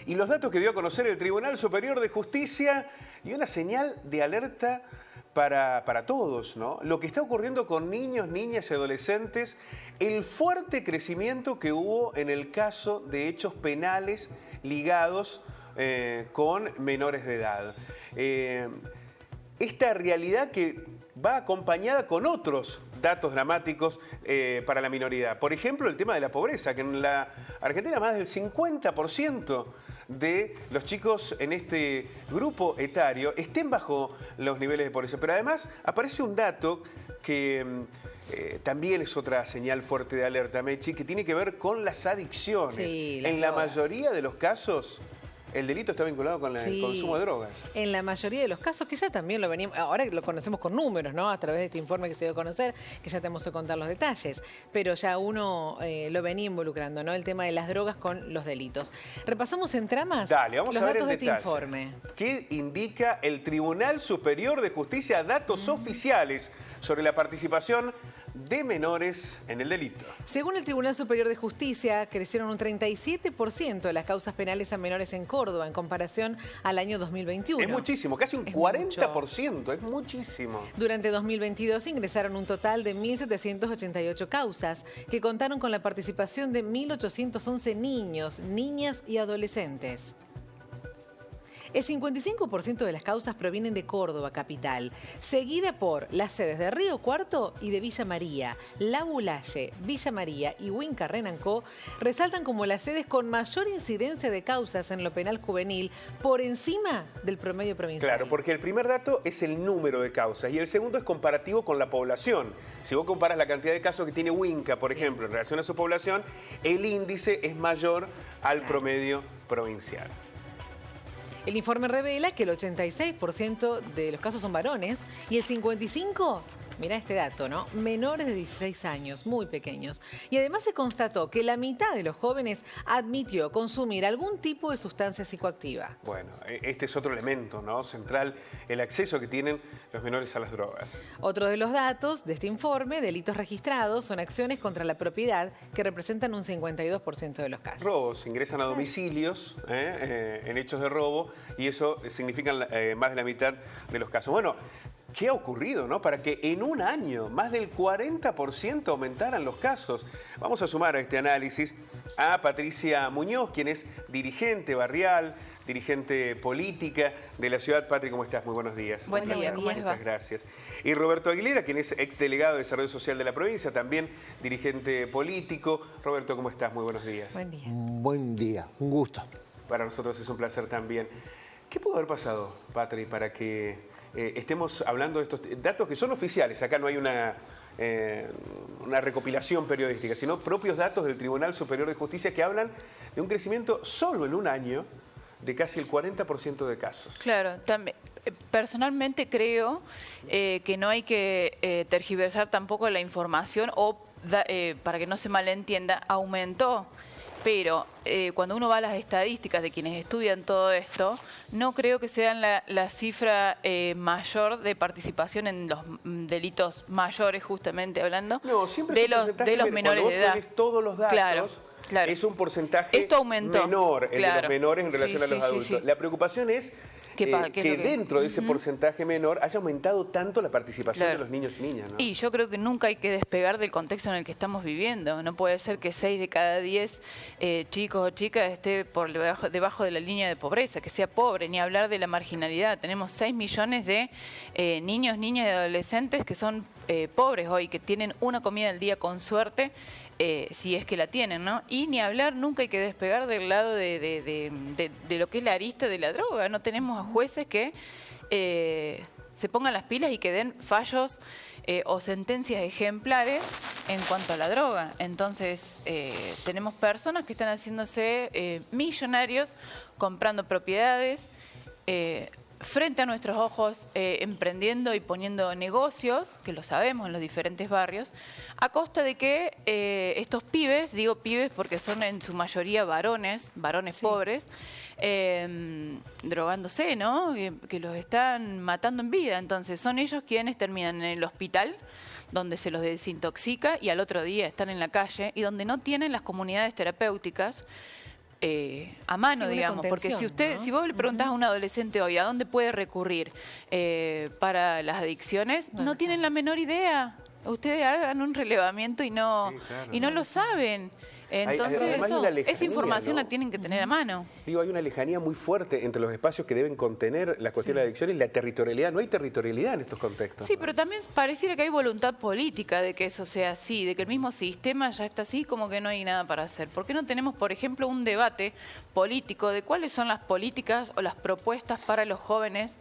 y los datos que dio a conocer el Tribunal Superior de Justicia y una señal de alerta para todos, ¿no? Lo que está ocurriendo con niños, niñas y adolescentes, el fuerte crecimiento que hubo en el caso de hechos penales ligados con menores de edad. Esta realidad que va acompañada con otros datos dramáticos para la minoría. Por ejemplo, el tema de la pobreza, que en la Argentina más del 50% de los chicos en este grupo etario estén bajo los niveles de pobreza. Pero además aparece un dato que también es otra señal fuerte de alerta, Mechi, que tiene que ver con las adicciones. Sí, en la mayoría de los casos, el delito está vinculado con el consumo de drogas. En la mayoría de los casos, que ya también lo veníamos, ahora lo conocemos con números, ¿no? A través de este informe que se dio a conocer, que ya tenemos que contar los detalles, pero ya uno lo venía involucrando, ¿no? El tema de las drogas con los delitos. Repasamos en tramas. Dale, vamos los a ver datos en de detalle. este informe. ¿Qué indica el Tribunal Superior de Justicia? Datos oficiales sobre la participación de menores en el delito. Según el Tribunal Superior de Justicia, crecieron un 37% de las causas penales a menores en Córdoba en comparación al año 2021. Es muchísimo, casi un 40%, es muchísimo. Durante 2022 ingresaron un total de 1.788 causas que contaron con la participación de 1.811 niños, niñas y adolescentes. El 55% de las causas provienen de Córdoba, capital, seguida por las sedes de Río Cuarto y de Villa María. La Bulaye, Villa María y Huinca Renancó resaltan como las sedes con mayor incidencia de causas en lo penal juvenil por encima del promedio provincial. Claro, porque el primer dato es el número de causas y el segundo es comparativo con la población. Si vos comparas la cantidad de casos que tiene Huinca, por ejemplo, en relación a su población, el índice es mayor al promedio provincial. El informe revela que el 86% de los casos son varones y el 55%, mirá este dato, ¿no? Menores de 16 años, muy pequeños. Y además se constató que la mitad de los jóvenes admitió consumir algún tipo de sustancia psicoactiva. Bueno, este es otro elemento, ¿no? Central, el acceso que tienen los menores a las drogas. Otro de los datos de este informe, delitos registrados, son acciones contra la propiedad que representan un 52% de los casos. Robos, ingresan a domicilios en hechos de robo y eso significa más de la mitad de los casos. Bueno, ¿qué ha ocurrido, no? Para que en un año más del 40% aumentaran los casos. Vamos a sumar a este análisis a Patricia Muñoz, quien es dirigente barrial, dirigente política de la ciudad. Patri, ¿cómo estás? Muy buenos días. Buen día, ¿cómo les va? Muchas gracias. Y Roberto Aguilera, quien es exdelegado de Desarrollo Social de la provincia, también dirigente político. Roberto, ¿cómo estás? Muy buenos días. Buen día. Buen día, un gusto. Para nosotros es un placer también. ¿Qué pudo haber pasado, Patri, para que estemos hablando de estos datos que son oficiales? Acá no hay una recopilación periodística, sino propios datos del Tribunal Superior de Justicia que hablan de un crecimiento solo en un año de casi el 40% de casos. Claro, también, personalmente creo que no hay que tergiversar tampoco la información o, para que no se malentienda, aumentó. Pero cuando uno va a las estadísticas de quienes estudian todo esto, no creo que sean la cifra mayor de participación en los delitos mayores, justamente hablando, no, siempre de los menores de edad. Todos los datos, claro. Es un porcentaje menor el de los menores en relación a los adultos. La preocupación es que dentro de ese porcentaje menor haya aumentado tanto la participación de los niños y niñas, ¿no? Y yo creo que nunca hay que despegar del contexto en el que estamos viviendo. No puede ser que 6 de cada 10 chicos o chicas esté por debajo de la línea de pobreza, que sea pobre, ni hablar de la marginalidad. Tenemos 6 millones de niños, niñas y adolescentes que son pobres hoy, que tienen una comida al día con suerte, si es que la tienen, ¿no? Y ni hablar, nunca hay que despegar del lado de lo que es la arista de la droga. No tenemos a jueces que se pongan las pilas y que den fallos o sentencias ejemplares en cuanto a la droga. Entonces, tenemos personas que están haciéndose millonarios comprando propiedades, frente a nuestros ojos, emprendiendo y poniendo negocios, que lo sabemos en los diferentes barrios, a costa de que estos pibes, digo pibes porque son en su mayoría varones pobres, drogándose, ¿no? Que los están matando en vida. Entonces son ellos quienes terminan en el hospital, donde se los desintoxica y al otro día están en la calle y donde no tienen las comunidades terapéuticas a mano, Sí, una digamos, porque contención, ¿no? si vos le preguntás a un adolescente hoy a dónde puede recurrir para las adicciones, no tienen la menor idea. Ustedes hagan un relevamiento y no, Sí, claro, y no lo saben. Entonces, además de la esa lejanía, información ¿no? la tienen que tener a mano. Digo, hay una lejanía muy fuerte entre los espacios que deben contener la cuestión de la adicción y la territorialidad. No hay territorialidad en estos contextos. Sí, pero también pareciera que hay voluntad política de que eso sea así, de que el mismo sistema ya está así, como que no hay nada para hacer. ¿Por qué no tenemos, por ejemplo, un debate político de cuáles son las políticas o las propuestas para los jóvenes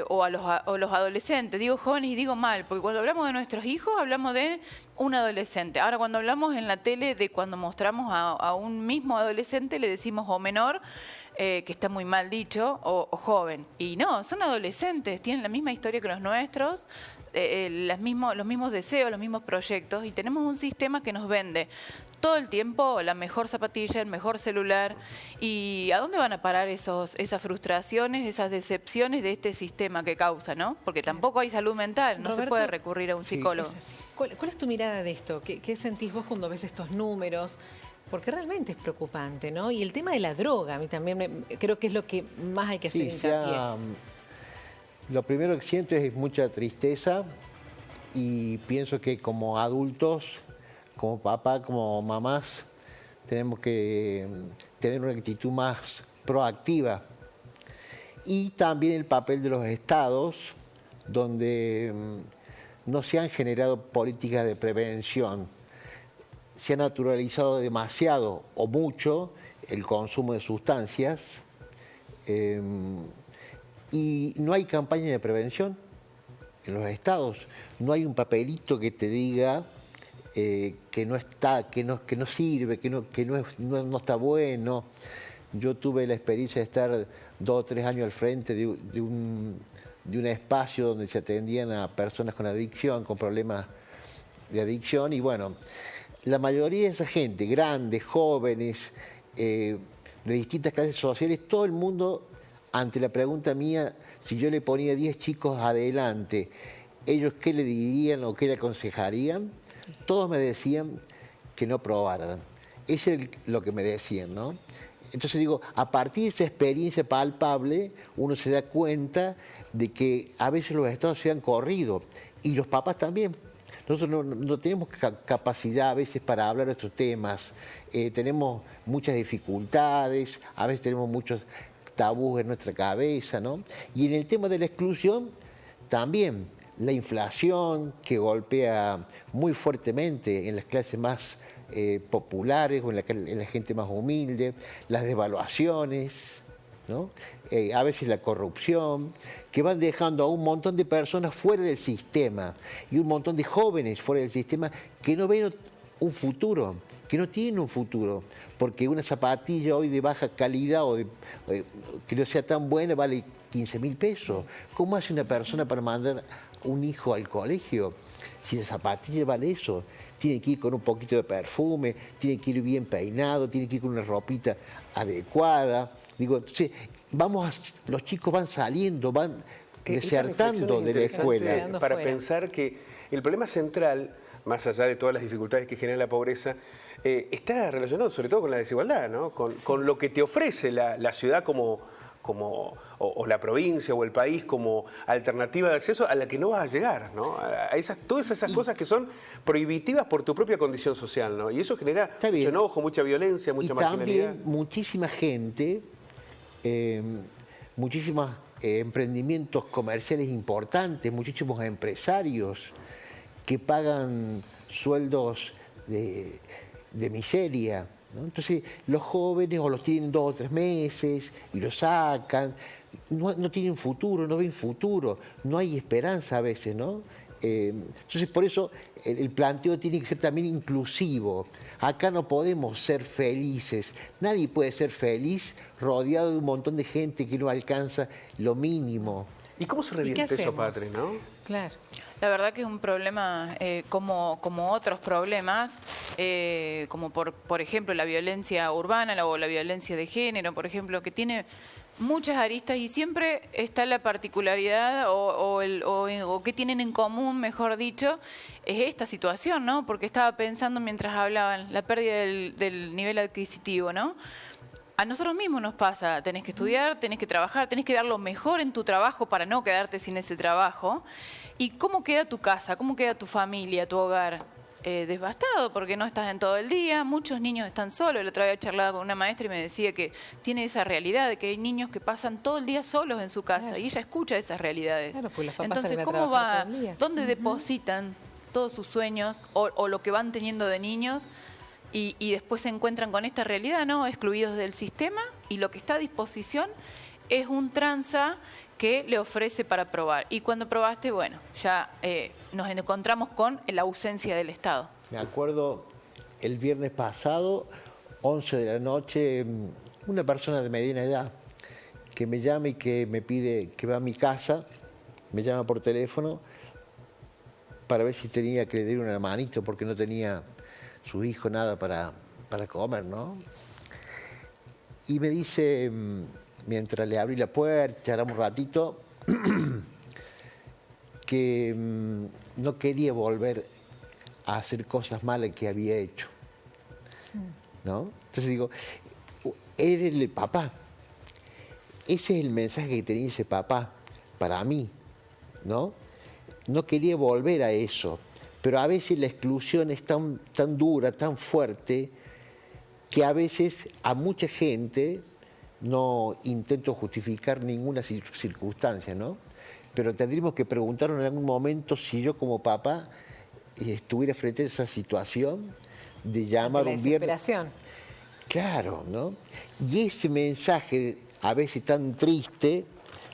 o los adolescentes? Digo jóvenes y digo mal, porque cuando hablamos de nuestros hijos hablamos de un adolescente. Ahora, cuando hablamos en la tele de cuando mostramos a un mismo adolescente, le decimos o menor, que está muy mal dicho, o joven. Y no, son adolescentes, tienen la misma historia que los nuestros, los mismos deseos, los mismos proyectos, y tenemos un sistema que nos vende todo el tiempo la mejor zapatilla, el mejor celular. ¿Y a dónde van a parar esas frustraciones, esas decepciones de este sistema que causa, ¿no? Porque tampoco hay salud mental, no se Roberto, puede recurrir a un psicólogo. Es así. ¿Cuál es tu mirada de esto? ¿Qué sentís vos cuando ves estos números? Porque realmente es preocupante, ¿no? Y el tema de la droga, a mí también creo que es lo que más hay que hacer hincapié. Lo primero que siento es mucha tristeza y pienso que como adultos, como papá, como mamás, tenemos que tener una actitud más proactiva. Y también el papel de los estados, donde no se han generado políticas de prevención. Se ha naturalizado demasiado o mucho el consumo de sustancias y no hay campaña de prevención en los estados. No hay un papelito que te diga que no está, que no sirve, que no está bueno. Yo tuve la experiencia de estar 2 o 3 años al frente de un espacio donde se atendían a personas con adicción, con problemas de adicción, y bueno, la mayoría de esa gente, grandes, jóvenes, de distintas clases sociales, todo el mundo, ante la pregunta mía, si yo le ponía 10 chicos adelante, ¿ellos qué le dirían o qué le aconsejarían? Todos me decían que no probaran. Eso es lo que me decían, ¿no? Entonces digo, a partir de esa experiencia palpable, uno se da cuenta de que a veces los estados se han corrido, y los papás también. Nosotros no tenemos capacidad a veces para hablar de estos temas, tenemos muchas dificultades, a veces tenemos muchos tabús en nuestra cabeza, ¿no? Y en el tema de la exclusión, también la inflación que golpea muy fuertemente en las clases más populares o en la gente más humilde, las devaluaciones, ¿no? A veces la corrupción, que van dejando a un montón de personas fuera del sistema y un montón de jóvenes fuera del sistema que no ven un futuro, que no tienen un futuro, porque una zapatilla hoy de baja calidad o que no sea tan buena vale 15.000 pesos. ¿Cómo hace una persona para mandar un hijo al colegio? Si la zapatilla vale eso, tiene que ir con un poquito de perfume, tiene que ir bien peinado, tiene que ir con una ropita adecuada. Digo, entonces, los chicos van saliendo, van desertando de la escuela. Para pensar que el problema central, más allá de todas las dificultades que genera la pobreza, está relacionado sobre todo con la desigualdad, ¿no? Con lo que te ofrece la ciudad o la provincia o el país como alternativa de acceso a la que no vas a llegar, ¿no? Todas esas cosas que son prohibitivas por tu propia condición social, ¿no? Y eso genera mucho enojo, mucha violencia, mucha marginalidad. También muchísima gente, muchísimos emprendimientos comerciales importantes, muchísimos empresarios que pagan sueldos de miseria, ¿no? Entonces los jóvenes o los tienen 2 o 3 meses y los sacan, no tienen futuro, no ven futuro, no hay esperanza a veces, ¿no? Entonces por eso el planteo tiene que ser también inclusivo. Acá no podemos ser felices, nadie puede ser feliz rodeado de un montón de gente que no alcanza lo mínimo. ¿Y cómo se revierte eso, Patri, no? Claro. La verdad que es un problema como otros problemas, como por ejemplo la violencia urbana o la violencia de género, por ejemplo, que tiene muchas aristas y siempre está la particularidad o que tienen en común, mejor dicho, es esta situación, ¿no? Porque estaba pensando mientras hablaban, la pérdida del nivel adquisitivo, ¿no? a nosotros mismos nos pasa, tenés que estudiar, tenés que trabajar, tenés que dar lo mejor en tu trabajo para no quedarte sin ese trabajo. ¿Y cómo queda tu casa? ¿Cómo queda tu familia, tu hogar? Devastado porque no estás en todo el día, muchos niños están solos. El otro día charlaba con una maestra y me decía que tiene esa realidad de que hay niños que pasan todo el día solos en su casa, claro, y ella escucha esas realidades. Claro, pues los papás entonces, salen a ¿cómo trabajar va? todo el día. ¿Dónde depositan todos sus sueños o lo que van teniendo de niños? Y después se encuentran con esta realidad, ¿no? Excluidos del sistema, y lo que está a disposición es un tranza que le ofrece para probar. Y cuando probaste, bueno, ya nos encontramos con la ausencia del Estado. Me acuerdo el viernes pasado, 11 de la noche, una persona de mediana edad que me llama y que me pide que va a mi casa, me llama por teléfono para ver si tenía que le diera una manito porque no tenía su hijo nada para comer, ¿no? Y me dice, mientras le abrí la puerta, charlamos un ratito, que no quería volver a hacer cosas malas que había hecho, ¿no? Entonces digo, eres el papá. Ese es el mensaje que tenía ese papá para mí, ¿no? No quería volver a eso, pero a veces la exclusión es tan dura, tan fuerte, que a veces a mucha gente, no intento justificar ninguna circunstancia, ¿no? Pero tendríamos que preguntarnos en algún momento si yo como papá estuviera frente a esa situación de llamar un viernes. Desesperación. Claro, ¿no? Y ese mensaje a veces tan triste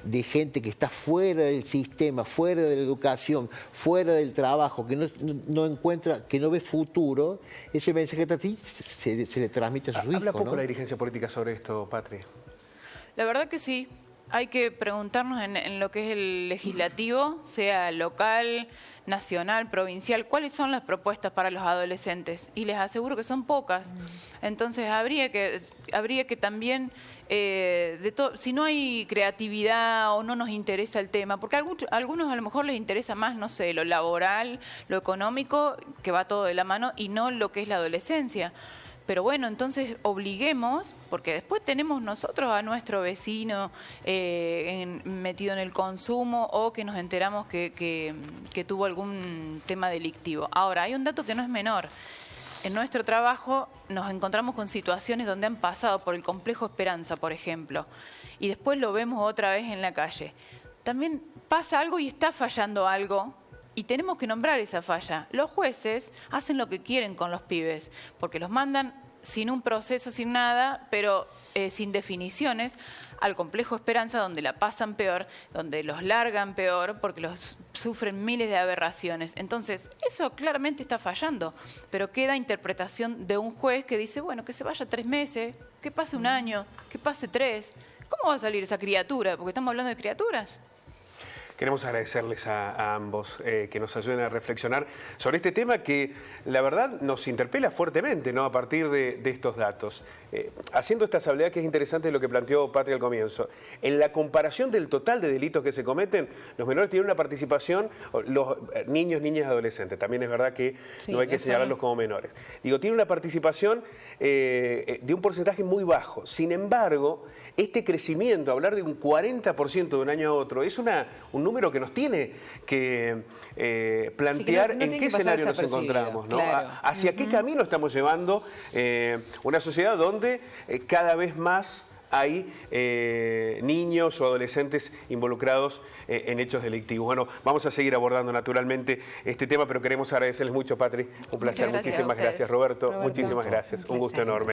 de gente que está fuera del sistema, fuera de la educación, fuera del trabajo, que no encuentra, que no ve futuro, ese mensaje tan triste se le transmite a sus hijos, Habla poco ¿no? la dirigencia política sobre esto, Patri. La verdad que sí. Hay que preguntarnos en lo que es el legislativo, sea local, nacional, provincial, cuáles son las propuestas para los adolescentes. Y les aseguro que son pocas. Entonces habría que también, si no hay creatividad o no nos interesa el tema, porque a algunos a lo mejor les interesa más, no sé, lo laboral, lo económico, que va todo de la mano, y no lo que es la adolescencia. Pero bueno, entonces obliguemos, porque después tenemos nosotros a nuestro vecino metido en el consumo o que nos enteramos que tuvo algún tema delictivo. Ahora, hay un dato que no es menor. En nuestro trabajo nos encontramos con situaciones donde han pasado por el complejo Esperanza, por ejemplo, y después lo vemos otra vez en la calle. También pasa algo y está fallando algo. Y tenemos que nombrar esa falla. Los jueces hacen lo que quieren con los pibes, porque los mandan sin un proceso, sin nada, pero sin definiciones, al complejo Esperanza, donde la pasan peor, donde los largan peor, porque los sufren miles de aberraciones. Entonces, eso claramente está fallando, pero queda interpretación de un juez que dice, bueno, que se vaya 3 meses, que pase 1 año, que pase 3. ¿Cómo va a salir esa criatura? Porque estamos hablando de criaturas. Queremos agradecerles a ambos que nos ayuden a reflexionar sobre este tema que la verdad nos interpela fuertemente, ¿no? A partir de estos datos. Haciendo esta salvedad que es interesante lo que planteó Patri al comienzo. En la comparación del total de delitos que se cometen, los menores tienen una participación, los niños, niñas, adolescentes. También es verdad que no hay que señalarlos como menores. Digo, tienen una participación de un porcentaje muy bajo. Sin embargo, este crecimiento, hablar de un 40% de un año a otro, es un número que nos tiene que plantear en qué escenario nos encontramos, ¿no? Claro. Hacia qué camino estamos llevando una sociedad donde cada vez más hay niños o adolescentes involucrados en hechos delictivos. Bueno, vamos a seguir abordando naturalmente este tema, pero queremos agradecerles mucho, Patri. Un placer, muchísimas gracias. Roberto, muchísimas gracias. Un gusto enorme.